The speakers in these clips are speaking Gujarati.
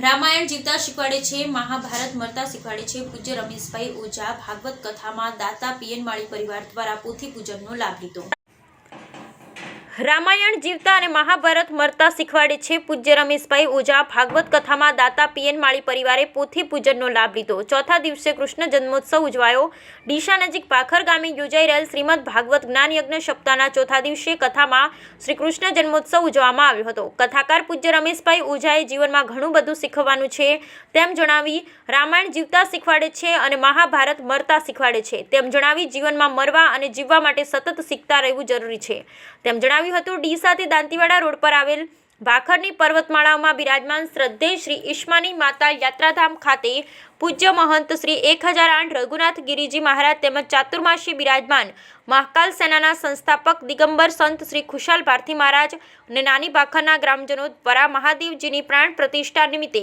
રામાયણ જીવતા શીખવાડે છે, મહાભારત મરતા શીખવાડે છે. પૂજ્ય રમેશભાઈ ઓઝા ભાગવત કથામાં દાતા પીએન માળી પરિવાર દ્વારા પોથી પૂજનનો લાભ લીધો. રામાયણ જીવતા અને મહાભારત મરતા શીખવાડે છે. પૂજ્ય રમેશભાઈ ઓઝા ભાગવત કથામાં દાતા પીએન માળી પરિવારે પોથી પૂજનનો લાભ લીધો. ચોથા દિવસે કૃષ્ણ જન્મોત્સવ ઉજવાયો. ડીસા નજીક ભાખર ગામે યોજાઈ રહેલ શ્રીમદ ભાગવત જ્ઞાન યજ્ઞ સપ્તાહના ચોથા દિવસે કથામાં શ્રી કૃષ્ણ જન્મોત્સવ ઉજવવામાં આવ્યો હતો. કથાકાર પૂજ્ય રમેશભાઈ ઓઝાએ જીવનમાં ઘણું બધું શીખવાનું છે તેમ જણાવી રામાયણ જીવતા શીખવાડે છે અને મહાભારત મરતા શીખવાડે છે તેમ જણાવી જીવનમાં મરવા અને જીવવા માટે સતત શીખતા રહેવું જરૂરી છે તેમ જણાવ્યું હતું. ડીસાથી દાંતીવાડા રોડ પર આવેલ ભાખરની પર્વતમાળાઓમાં બિરાજમાન શ્રદ્ધેય શ્રી ઈશ્માની માતા યાત્રાધામ ખાતે પૂજ્ય મહંત શ્રી 1008 રઘુનાથ ગિરિજી મહારાજ તેમજ ચાતુર્માસી બિરાજમાન મહાકાલ સેનાના સંસ્થાપક દિગંબર સંત શ્રી ખુશાલ ભારતી મહારાજ અને નાની ભાખરના ગ્રામજનો દ્વારા મહાદેવજીની પ્રાણ પ્રતિષ્ઠા નિમિત્તે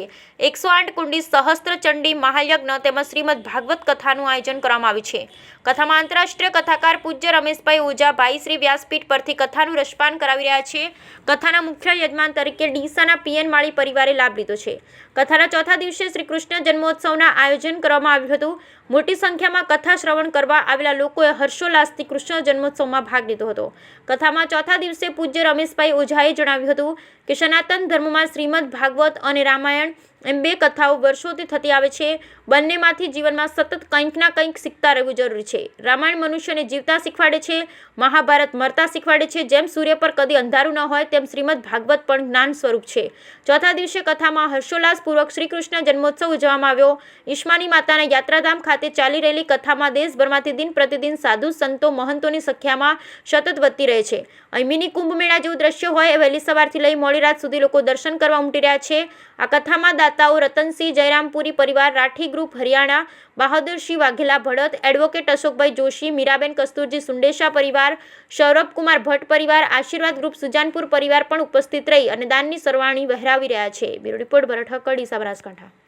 108 કુંડી સહસ્ત્ર ચંડી મહાયજ્ઞ તેમજ શ્રીમદ ભાગવત કથાનું આયોજન કરવામાં આવ્યું છે. કથામાં આંતરરાષ્ટ્રીય કથાકાર પૂજ્ય રમેશભાઈ ઓઝા ભાઈ શ્રી વ્યાસપીઠ પરથી કથાનું રસપાન કરાવી રહ્યા છે. કથાના મુખ્ય યજમાન તરીકે ડીસાના પીએન માળી પરિવારે લાભ લીધો છે. કથાના ચોથા દિવસે શ્રી કૃષ્ણ જન્મોત્સવના આયોજન કરવામાં આવ્યું હતું. મોટી સંખ્યામાં કથા શ્રવણ કરવા આવેલા લોકોએ હર્ષોલ્લાસથી કૃષ્ણ જન્મોત્સવમાં ભાગ લીધો હતો. કથામાં ચોથા દિવસે પૂજ્ય રમેશભાઈ ઓઝાએ જણાવ્યું હતું કે સનાતન ધર્મમાં શ્રીમદ ભાગવત અને રામાયણ એમ બે કથાઓ વર્ષોથી થતી આવે છે. બંનેમાંથી જીવનમાં સતત કંઈક ના કંઈક શીખતા રહેવું જરૂરી છે. રામાયણ મનુષ્યને જીવતા શીખવાડે છે, મહાભારત મરતા શીખવાડે છે. જેમ સૂર્ય પર કદી અંધારું ન હોય તેમ શ્રીમદ ભાગવત પણ જ્ઞાન સ્વરૂપ છે. ચોથા દિવસે કથામાં હર્ષોલ્લાસપૂર્વક શ્રી કૃષ્ણ જન્મોત્સવ ઉજવવામાં આવ્યો. ઈશ્માની માતાના યાત્રાધામ ખાતે ચાલી રહેલી કથામાં દેશભરમાંથી દિન પ્રતિદિન સાધુ સંતો મહંતોની સંખ્યામાં સતત વધતી રહે છે. અહીં મિની કુંભ મેળા જેવું દ્રશ્ય હોય વહેલી સવારથી લઈ મોડી રાત સુધી લોકો દર્શન કરવા ઉમટી રહ્યા છે. આ કથામાં દાતાઓ રતનસિંહ જયરામપુરી પરિવાર, રાઠી ગ્રુપ હરિયાણા, બહાદુરસિંહ વાઘેલા ભડત, એડવોકેટ અશોકભાઈ જોશી, મીરાબેન કસ્તુરજી સુંડેશા પરિવાર, સૌરભકુમાર ભટ્ટ પરિવાર, આશીર્વાદ ગ્રુપ સુજાનપુર પરિવાર પણ ઉપસ્થિત રહી અને દાનની સરવાણી વહેરાવી રહ્યા છે. બ્યુરો રિપોર્ટ ભરત હક્કડ, ડીસા, બનાસકાંઠા.